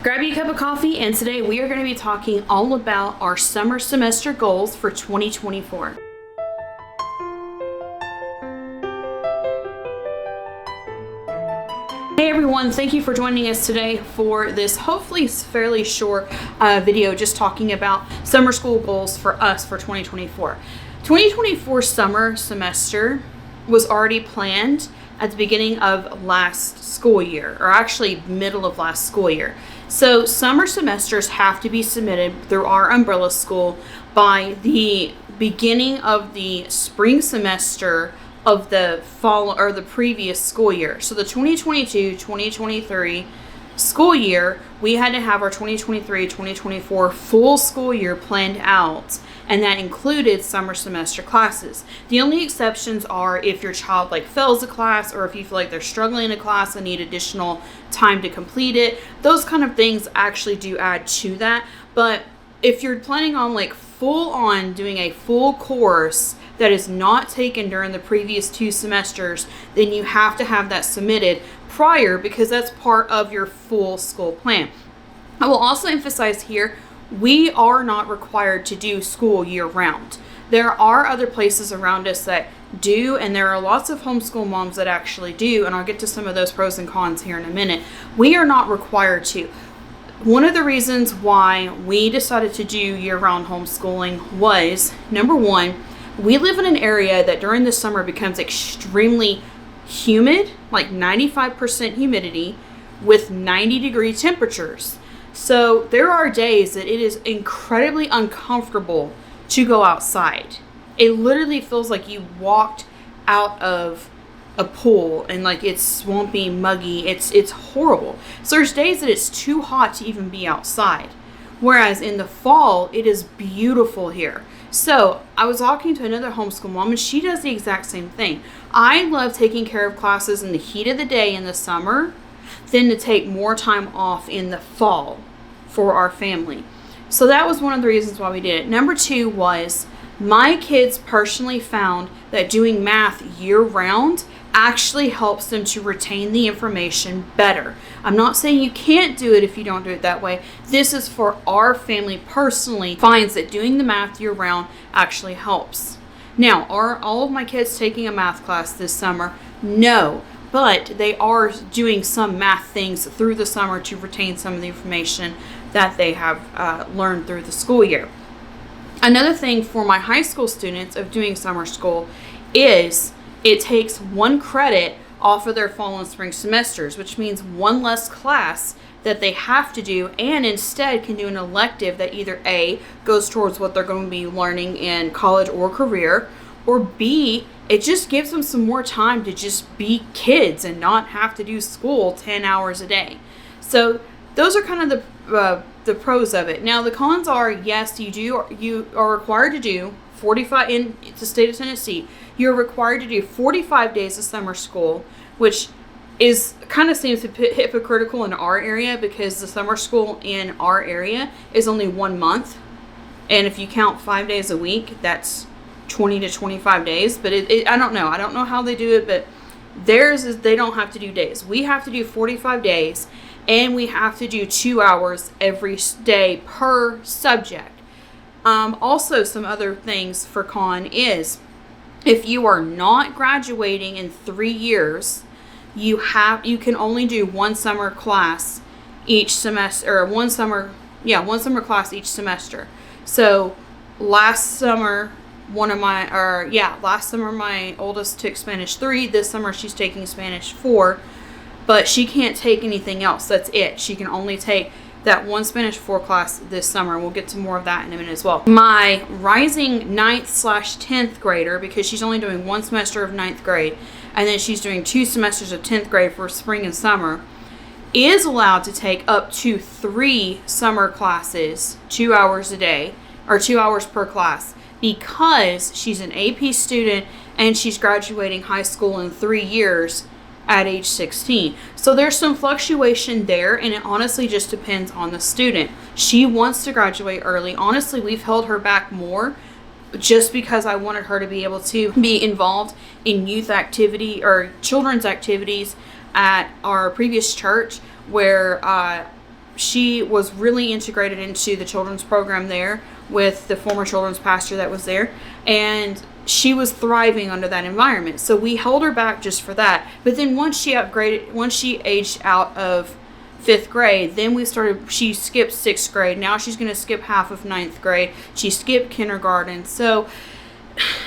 Grab you a cup of coffee, and today we are going to be talking all about our summer semester goals for 2024. Hey everyone, thank you for joining us today for this hopefully fairly short video just talking about summer school goals for us for 2024. 2024 summer semester was already planned at the beginning of last school year, or actually middle of last school year. So summer semesters have to be submitted through our umbrella school by the beginning of the spring semester of the fall or the previous school year. So the 2022-2023 school year, we had to have our 2023-2024 full school year planned out, and that included summer semester classes. The only exceptions are if your child fails a class, or if you feel like they're struggling in a class and need additional time to complete it. Those kind of things actually do add to that. But if you're planning on full on doing a full course that is not taken during the previous 2 semesters, then you have to have that submitted prior, because that's part of your full school plan. I will also emphasize here, we are not required to do school year round. There are other places around us that do, and there are lots of homeschool moms that actually do, and I'll get to some of those pros and cons here in a minute. We are not required to. One of the reasons why we decided to do year-round homeschooling was, number one, we live in an area that during the summer becomes extremely humid, like 95% humidity with 90-degree temperatures. So there are days that it is incredibly uncomfortable to go outside. It literally feels like you walked out of a pool and it's swampy, muggy. It's horrible. So there's days that it's too hot to even be outside. Whereas in the fall, it is beautiful here. So I was talking to another homeschool mom, and she does the exact same thing. I love taking care of classes in the heat of the day in the summer than to take more time off in the fall for our family. So that was one of the reasons why we did it. Number 2 was my kids personally found that doing math year round actually helps them to retain the information better. I'm not saying you can't do it if you don't do it that way. This is for our family personally, finds that doing the math year round actually helps. Now, are all of my kids taking a math class this summer? No, but they are doing some math things through the summer to retain some of the information that they have learned through the school year. Another thing for my high school students of doing summer school is it takes 1 credit off of their fall and spring semesters, which means 1 less class that they have to do, and instead can do an elective that either A, goes towards what they're going to be learning in college or career, or B, it just gives them some more time to just be kids and not have to do school 10 hours a day. So those are kind of the pros of it. Now the cons are, yes, you are required to do 45 in the state of Tennessee. You're required to do 45 days of summer school, which is kind of seems hypocritical in our area, because the summer school in our area is only 1 month, and if you count 5 days a week, that's 20 to 25 days. But I don't know how they do it, but theirs is they don't have to do days. We have to do 45 days, and we have to do 2 hours every day per subject. Also, some other things for con is, if you are not graduating in 3 years, you can only do 1 summer class each semester, or one summer class each semester. So last summer my oldest took Spanish 3. This summer she's taking Spanish 4, but she can't take anything else. That's it. She can only take that 1 Spanish 4 class this summer. We'll get to more of that in a minute as well. My rising 9th/10th grader, because she's only doing 1 semester of 9th grade, and then she's doing 2 semesters of 10th grade for spring and summer, is allowed to take up to 3 summer classes, 2 hours a day, or 2 hours per class, because she's an AP student and she's graduating high school in 3 years at age 16. So there's some fluctuation there, and it honestly just depends on the student. She wants to graduate early. Honestly, we've held her back more just because I wanted her to be able to be involved in youth activity or children's activities at our previous church, where she was really integrated into the children's program there with the former children's pastor that was there, and she was thriving under that environment. So we held her back just for that. But then once she aged out of 5th grade, then she skipped 6th grade. Now she's going to skip half of 9th grade. She skipped kindergarten. So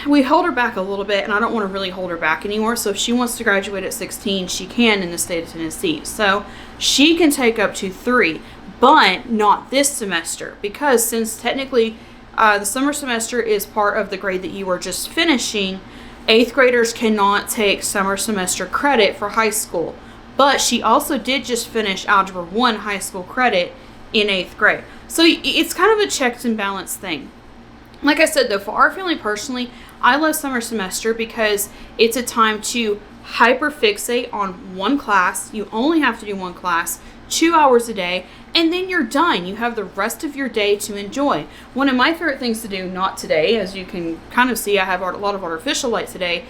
we held her back a little bit, and I don't want to really hold her back anymore. So if she wants to graduate at 16, she can in the state of Tennessee. So she can take up to 3, but not this semester, because since technically the summer semester is part of the grade that you are just finishing, 8th graders cannot take summer semester credit for high school. But she also did just finish Algebra 1 high school credit in 8th grade. So it's kind of a checks and balance thing. Like I said, though, for our family personally, I love summer semester because it's a time to hyper-fixate on one class. You only have to do one class, 2 hours a day, and then you're done. You have the rest of your day to enjoy. One of my favorite things to do, not today, as you can kind of see, I have a lot of artificial light today.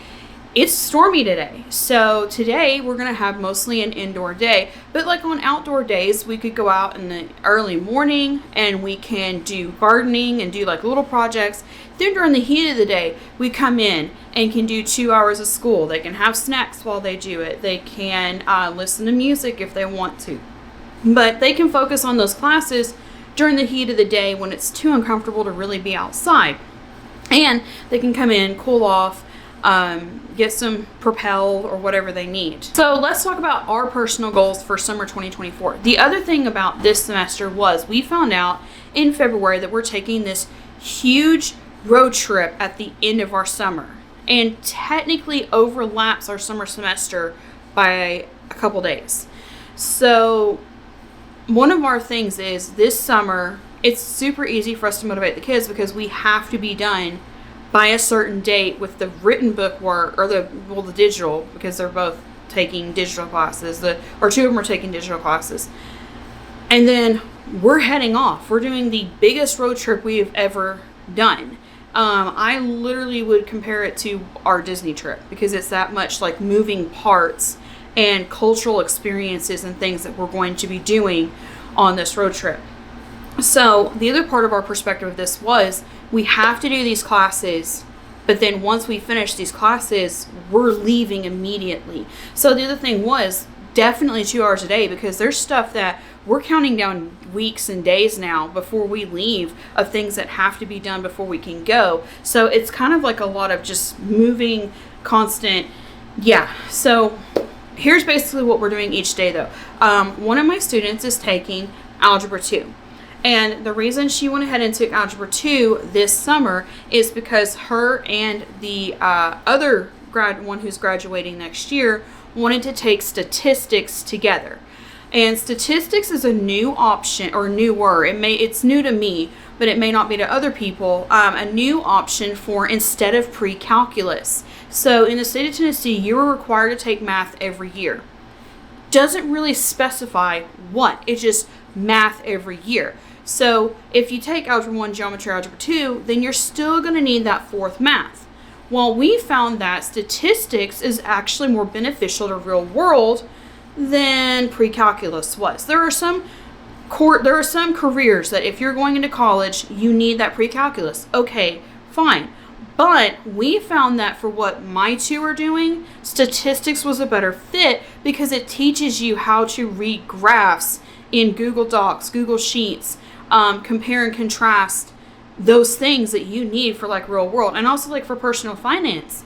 It's stormy today. So today we're going to have mostly an indoor day. But like on outdoor days, we could go out in the early morning and we can do gardening and do like little projects. Then during the heat of the day, we come in and can do 2 hours of school. They can have snacks while they do it. They can listen to music if they want to. But they can focus on those classes during the heat of the day when it's too uncomfortable to really be outside. And they can come in, cool off, get some Propel or whatever they need. So let's talk about our personal goals for summer 2024. The other thing about this semester was we found out in February that we're taking this huge road trip at the end of our summer, and technically overlaps our summer semester by a couple days. So one of our things is this summer, it's super easy for us to motivate the kids because we have to be done by a certain date with the written book work, or the digital, because they're both taking digital classes, or 2 of them are taking digital classes. And then we're heading off. We're doing the biggest road trip we have ever done. I literally would compare it to our Disney trip because it's that much like moving parts and cultural experiences and things that we're going to be doing on this road trip. So the other part of our perspective of this was we have to do these classes, but then once we finish these classes, we're leaving immediately. So the other thing was definitely 2 hours a day, because there's stuff that we're counting down weeks and days now before we leave of things that have to be done before we can go. So it's kind of like a lot of just moving, constant. Yeah. So here's basically what we're doing each day though. One of my students is taking Algebra 2. And the reason she went ahead and took Algebra 2 this summer is because her and the other one who's graduating next year wanted to take statistics together. And statistics is a new option, or newer. It's new to me, but it may not be to other people. A new option for instead of pre-calculus. So in the state of Tennessee, you are required to take math every year. Doesn't really specify what. It's just math every year. So if you take Algebra 1, Geometry, Algebra 2, then you're still going to need that 4th math. Well, we found that statistics is actually more beneficial to real world than pre-calculus was. There are some careers that if you're going into college, you need that pre-calculus. Okay, fine. But we found that for what my 2 are doing, statistics was a better fit because it teaches you how to read graphs in Google Docs, Google Sheets, compare and contrast those things that you need for like real world, and also like for personal finance.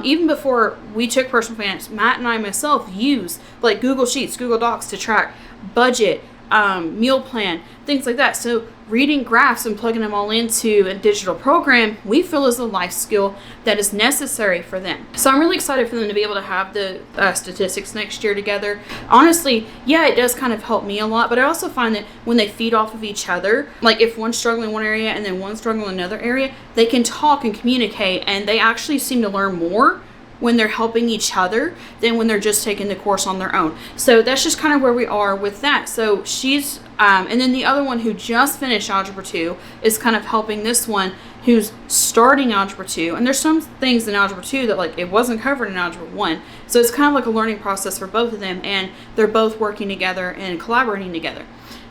Even before we took personal finance, Matt and I myself use like Google Sheets, Google Docs to track budget, meal plan, things like that. So reading graphs and plugging them all into a digital program, we feel is a life skill that is necessary for them. So I'm really excited for them to be able to have the statistics next year together. Honestly, yeah, it does kind of help me a lot, but I also find that when they feed off of each other, like if one's struggling in one area and then one's struggling in another area, they can talk and communicate, and they actually seem to learn more when they're helping each other than when they're just taking the course on their own. So that's just kind of where we are with that. So she's, and then the other one who just finished Algebra 2 is kind of helping this one who's starting Algebra 2. And there's some things in Algebra 2 that like it wasn't covered in Algebra 1. So it's kind of like a learning process for both of them, and they're both working together and collaborating together.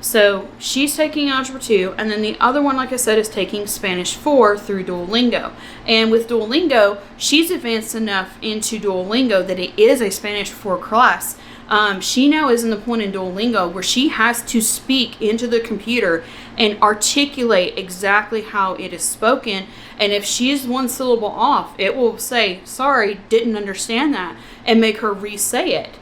So she's taking Algebra 2, and then the other one, like I said, is taking Spanish 4 through Duolingo. And with Duolingo, she's advanced enough into Duolingo that it is a Spanish 4 class. She now is in the point in Duolingo where she has to speak into the computer and articulate exactly how it is spoken. And if she's one syllable off, it will say, sorry, didn't understand that, and make her re-say it.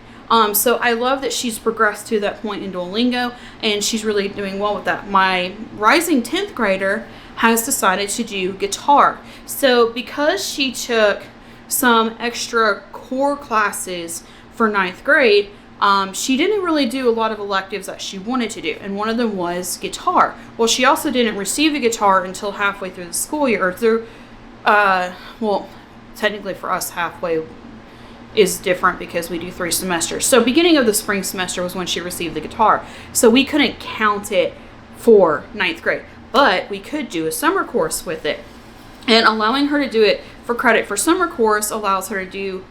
So I love that she's progressed to that point in Duolingo, and she's really doing well with that. My rising 10th grader has decided to do guitar. So because she took some extra core classes for 9th grade, she didn't really do a lot of electives that she wanted to do, and one of them was guitar. Well, she also didn't receive the guitar until halfway through the school year, or through, well, technically for us, halfway is different because we do 3 semesters. So beginning of the spring semester was when she received the guitar. So we couldn't count it for 9th grade, but we could do a summer course with it. And allowing her to do it for credit for summer course allows her to do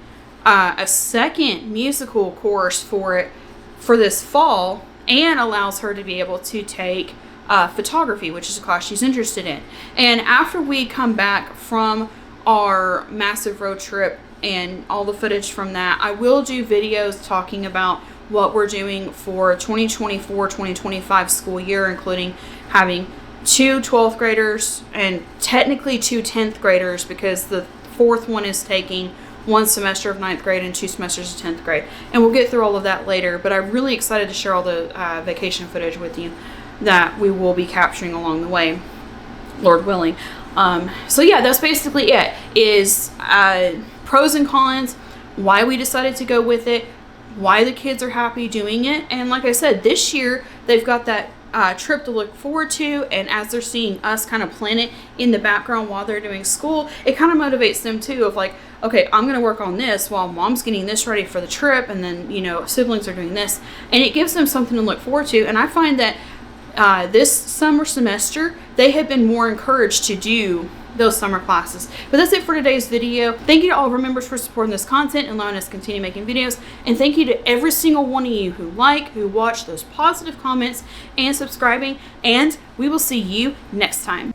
a second musical course for it for this fall, and allows her to be able to take photography, which is a class she's interested in. And after we come back from our massive road trip and all the footage from that, I will do videos talking about what we're doing for 2024-2025 school year, including having 2 12th graders and technically 2 10th graders, because the 4th one is taking 1 semester of 9th grade and 2 semesters of 10th grade. And we'll get through all of that later, but I'm really excited to share all the vacation footage with you that we will be capturing along the way, Lord willing. So yeah, that's basically it, is pros and cons, why we decided to go with it, why the kids are happy doing it. And like I said, this year they've got that trip to look forward to, and as they're seeing us kind of plan it in the background while they're doing school, it kind of motivates them too, of like, okay, I'm going to work on this while mom's getting this ready for the trip, and then, you know, siblings are doing this, and it gives them something to look forward to. And I find that this summer semester, they have been more encouraged to do those summer classes. But that's it for today's video. Thank you to all of our members for supporting this content and allowing us to continue making videos. And thank you to every single one of you who watch those positive comments and subscribing. And we will see you next time.